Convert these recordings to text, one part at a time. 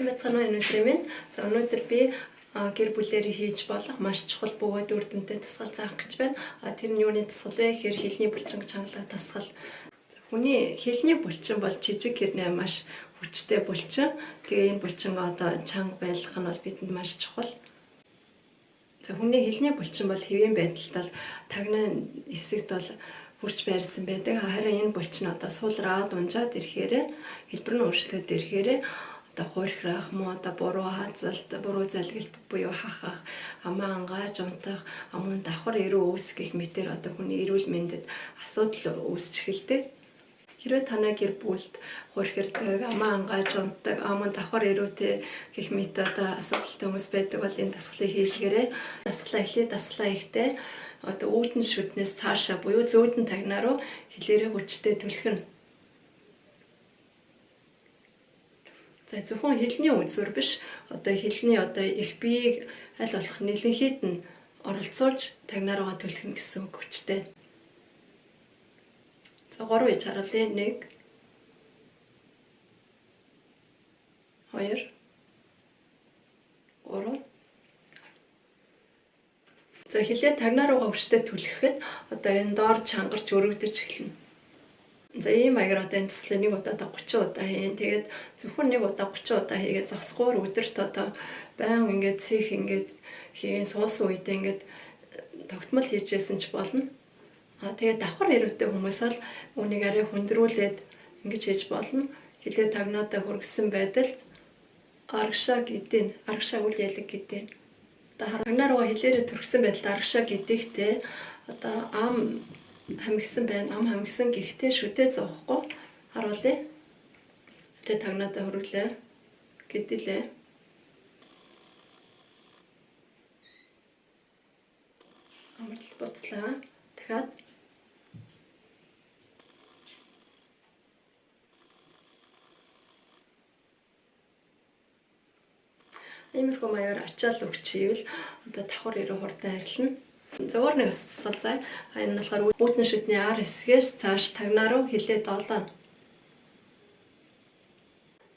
Байцгаана уу өнөөдөр минь. За өнөөдөр би гэр бүлээрээ хийж болох маш чухал бөгөөд үр дүнтэй дасгал заах гэж байна. Тэр нь юуны дасгал вэ гэхээр хэлний булчин чангалах дасгал. Хүний хэлний булчин бол жижиг хэрнээ маш хүчтэй булчин. Тэгээ энэ булчин одоо чанга байлгах нь бол бидэнд маш чухал. За хүний хэлний булчин бол хэвийн байдалтай тагнаа хэсэгт бол хурц байрсан байдаг. Харин энэ булчин одоо суулраад унжаад ирэхээр хэлбэр нь өөрчлөгдөд ирэхээр одоо хуурхрах муу одоо буруу хаазалт, буруу залгилт буюу хахах, амаа ангааж унтах, амун давхар эрүү үүсгэх мэтэр одоо хүний эрүүл мэндэд асуудал үүсч эхэлдэг. Хэрвээ танай гэр бүлд хуурхирдаг, амаа ангааж унтдаг, амун давхар эрүүтэй гэх мэт одоо асуудалтай хүмүүс байдаг бол энэ дасгалыг хийлгээрэй. Дасгалаа эхлээд дасгалаа ихтэй одоо үүдэн шүднээс цаашаа буюу зүүдэн тагнаа руу хэлээрээ хүчтэй түлхэнэ. За зөвхөн хэлний үзүр биш одоо хэлний одоо их биеийг аль болох нэлэнхийд нь оролцуулж тагнаа руугаа түлхэнэ гэсэн үг хүчтэй. За 3 иж харуулъя. 1 2 3. За хэлээ тагнаа руугаа хүчтэй түлхэхэд одоо энэ доор чангарч өргөдөж эхэлнэ. За ийм маягаар одоо энэ төслийг нэг удаадаа 30 удаа хийн. Тэгээд зөвхөн нэг удаа 30 удаа хийгээд зогсгоор өдөрт одоо баян ингээд цэх ингээд хийн суусан үедээ ингээд тогтмол хийжсэн ч болно. Тэгээд давхар эрүүтэй хүмүүс бол үнийг арай хүндрүүлээд ингэж хийж болно. Хэлээ тагнаадаа хүргэсэн байдалд аргашаа гэдээ, аргашаа үл ялэг гэдээ. Одоо тагнаа руугаа хэлээрээ түргсэн байдалд аргашаа гэдэгтэй одоо ам хамгисан байна. Ам хамгисан гэхдээ шүдээ зоохгүй харуулъя. Тэгээ тагнаадаа хөрвөлээ. Гэдэлээ. Амарлт буцлаа. Дахиад иймэрхүү маягаар ачаал өгчийвэл одоо давхар эрүү хурдан арилна. Зөөр нэг дасгал зай. Энэ нь болохоор үүдэн шүдний ар хэсгээс цааш тагнаа руу хэлээ доолоо.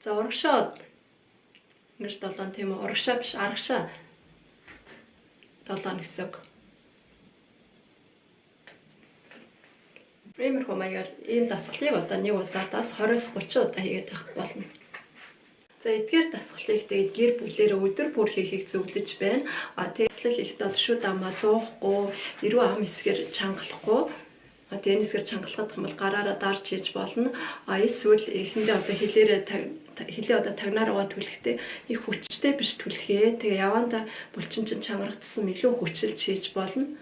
За урагшаа ингэж доолоо тийм үү? Урагшаа биш аргашаа доолоо гэсэн үг. Иймэрхүү маягаар ийм дасгалыг одоо нэг удаадаас 20-30 удаа хийгээд авах болно. За эдгээр дасгалыг тэгээд гэр бүлээрээ өдөр бүр хийхийг зөвлөж байна. Тэслэг хийхдээ бол шүд амаа зуухгүй, эрүү ам хэсгээр чангалахгүй. Тэгээд энэсгээр чангалахад юм бол гараараа дарж хийж болно. Эсвэл эхэндээ одоо хэлээ одоо тагнаа руугаа түлхэхдээ их хүчтэй биш түлхээ. Тэгээ явандаа булчин чинь чангардсан илүү хүчилж хийж болно.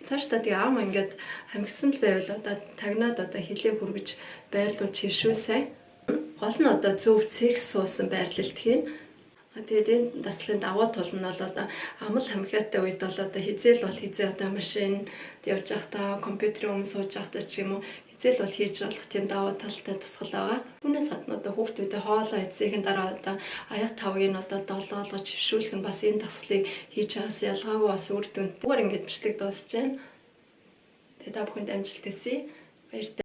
Цаашдаа тэгээ ам ингээд хамгисан л байвал одоо тагнаад одоо хэлээ хүргэж байрлуулж хөвшүүлсэй. Гол нь одоо зөв цэгс суусан байрлалд хийн. Тэгээд энэ дасгалын давуу тал нь бол одоо амал хамхиатай үед бол одоо хизээл бол хизээ одоо машин явж байхдаа компьютерийн өмнө сууж байхдаа ч юм уу хизээл бол хийж болох тийм давуу талтай дасгал байгаа. Түүнээс гадна одоо хүүхдүүдэд хоолоо эцсийн дараа одоо аяг тавыг нь одоо долоолгож хөвшүүлэх нь бас энэ дасгалыг хийж байгаас ялгаагүй бас үр дүнд. Зүгээр ингээд бичлэг дуусж байна. Тэгээд та бүхэнд амжилт хүсье. Баярлалаа.